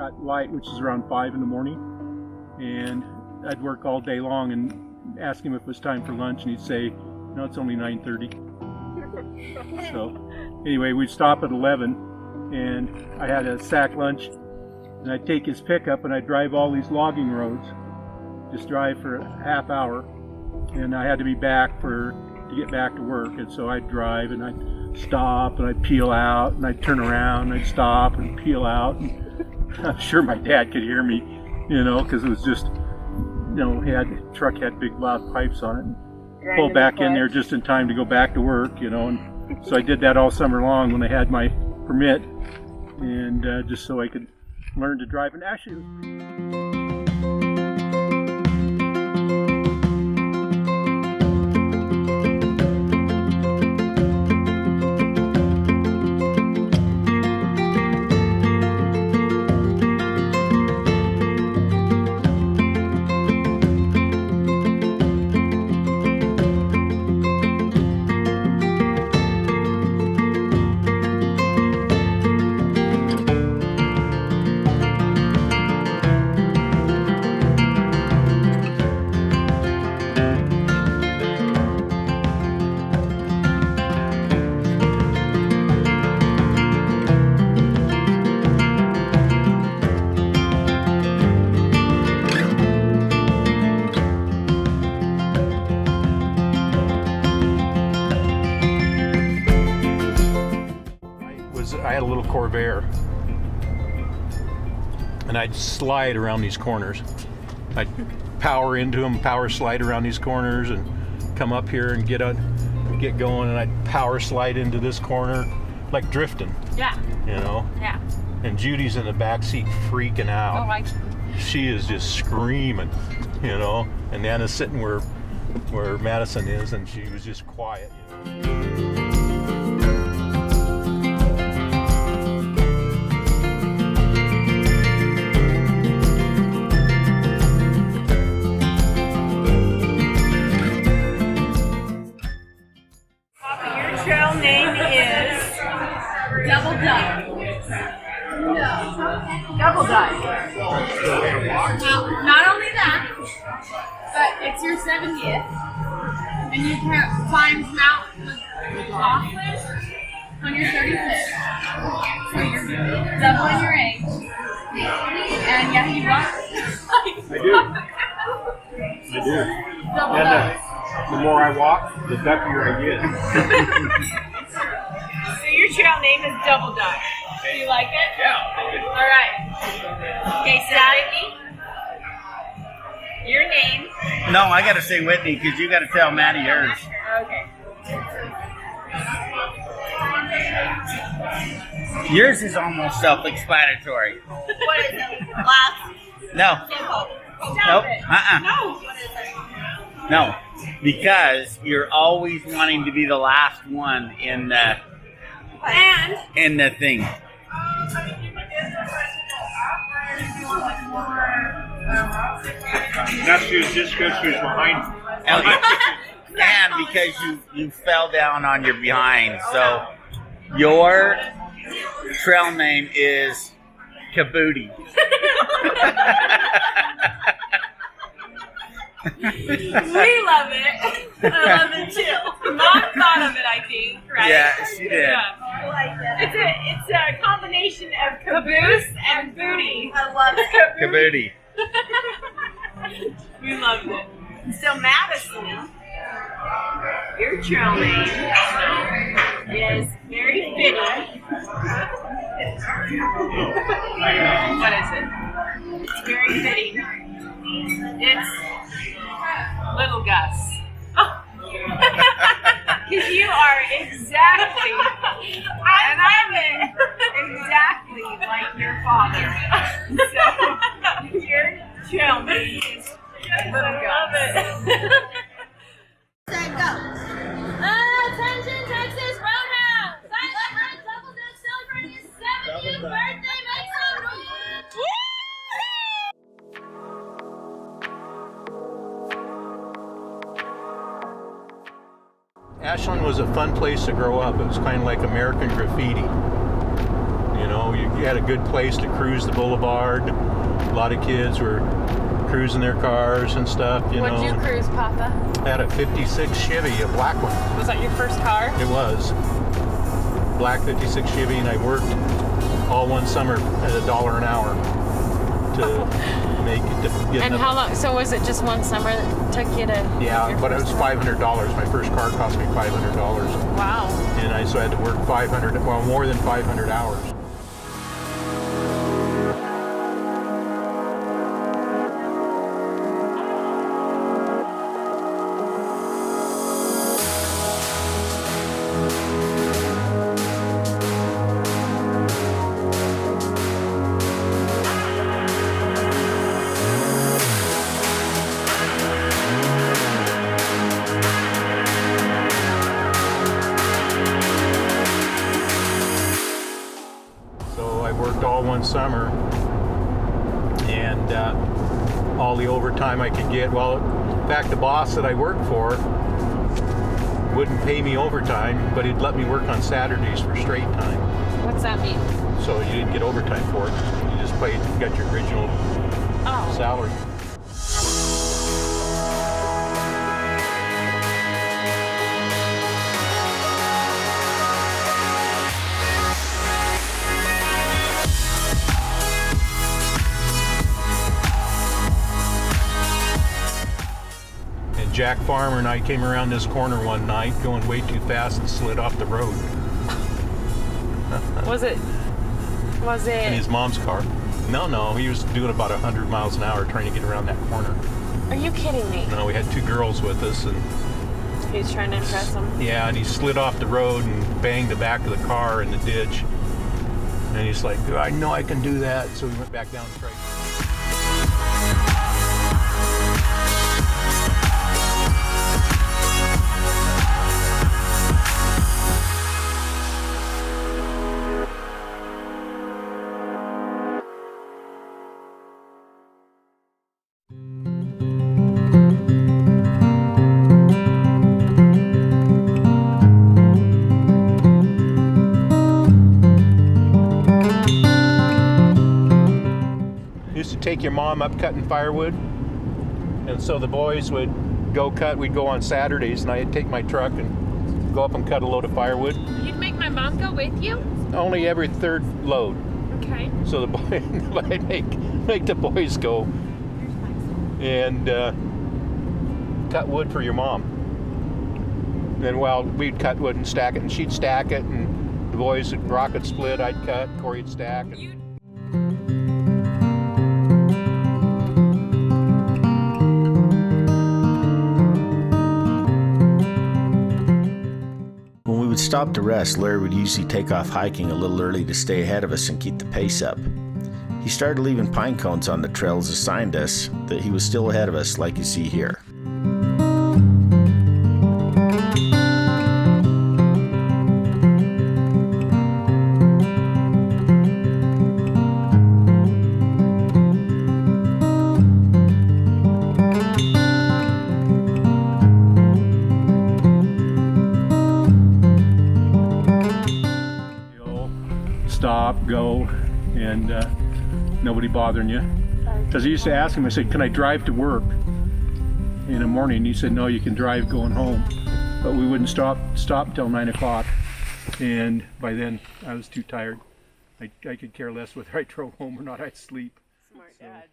got light, which is around 5 in the morning, and I'd work all day long and ask him if it was time for lunch, and he'd say, no, it's only 9:30. So anyway, we'd stop at 11, and I had a sack lunch, and I'd take his pickup and I'd drive all these logging roads, just drive for a half hour, and I had to be back to get back to work. And so I'd drive and I'd stop and I'd peel out and I'd turn around and I'd stop and peel out. And I'm sure my dad could hear me, because it was just, the truck had big loud pipes on it. And pulled back in there just in time to go back to work, and so I did that all summer long when I had my permit, and just so I could learn to drive. And actually, I had a little Corvair, and I'd slide around these corners. I'd power into them, power slide around these corners, and come up here and get going, and I'd power slide into this corner, like drifting. Yeah. Yeah. And Judy's in the back seat freaking out. Oh, she is just screaming, and Nana's sitting where Madison is, and she was just quiet. Trail name is Double Duck. Double Duck. Not only that, but it's your 70th, and you climbed Mount Laughlin on your 35th. So you're doubling your age. And yeah, you walk. I do. Double Duck. The more I walk, the duckier I get. So your trail name is Double Duck. Do you like it? Yeah. All right. Okay, so Whitney, your name. No, I gotta say Whitney because you gotta tell Maddie yours. Okay. Yours is almost self-explanatory. What is it? Last. No. Simple. Nope. No. What is it? No. Because you're always wanting to be the last one in the thing. That's just because she was behind. And because you fell down on your behind. So your trail name is Kabooty. We love it. I love it too. Mom thought of it, I think, right? Yeah, she did. Yeah. I like that. It's a combination of caboose and booty. I love it. Kabooty. We loved it. So Madison, your trail name is very fitting. What is it? It's very fitting. It's Little Gus. Because you are exactly, and I'm exactly like your father. So your trail name is Little Gus. Set, go. Attention, Texas Roadhouse! Silent Red Double Duck celebrating his 70th birthday. Make some noise! Ashland was a fun place to grow up. It was kind of like American graffiti. You know, you had a good place to cruise the boulevard. A lot of kids were cruising their cars and stuff, you know. What'd you cruise, Papa? I had a 56 Chevy, a black one. Was that your first car? It was. Black 56 Chevy, and I worked all one summer at $1 an hour to make it to get And them. how long? So was it just one summer that took you to? Yeah, your but it first was one? $500. My first car cost me $500, Wow. and so I had to work more than 500 hours. I worked all one summer, and all the overtime I could get. Well, in fact, the boss that I worked for wouldn't pay me overtime, but he'd let me work on Saturdays for straight time. What's that mean? So you didn't get overtime for it. You just got your original salary. Jack Farmer and I came around this corner one night going way too fast and slid off the road. Was it? In his mom's car. No, he was doing about 100 miles an hour trying to get around that corner. Are you kidding me? No, we had 2 girls with us, and He's trying to impress them. yeah, and he slid off the road and banged the back of the car in the ditch. And he's like, I know I can do that. So we went back down and tried. Take your mom up cutting firewood, and so the boys would go cut. We'd go on Saturdays, and I'd take my truck and go up and cut a load of firewood. You'd make my mom go with you? Only every 3rd load. Okay. So the boy, I'd make the boys go and cut wood for your mom. And then while we'd cut wood and stack it, and she'd stack it, and the boys would rocket split. I'd cut, Corey'd stack. When we would stop to rest, Larry would usually take off hiking a little early to stay ahead of us and keep the pace up. He started leaving pine cones on the trails assigned us that he was still ahead of us, like you see here. Stop, go, and nobody bothering you. Because I used to ask him, I said, can I drive to work in the morning? He said, no, you can drive going home. But we wouldn't stop till 9 o'clock. And by then, I was too tired. I could care less whether I drove home or not. I'd sleep. Smart dad.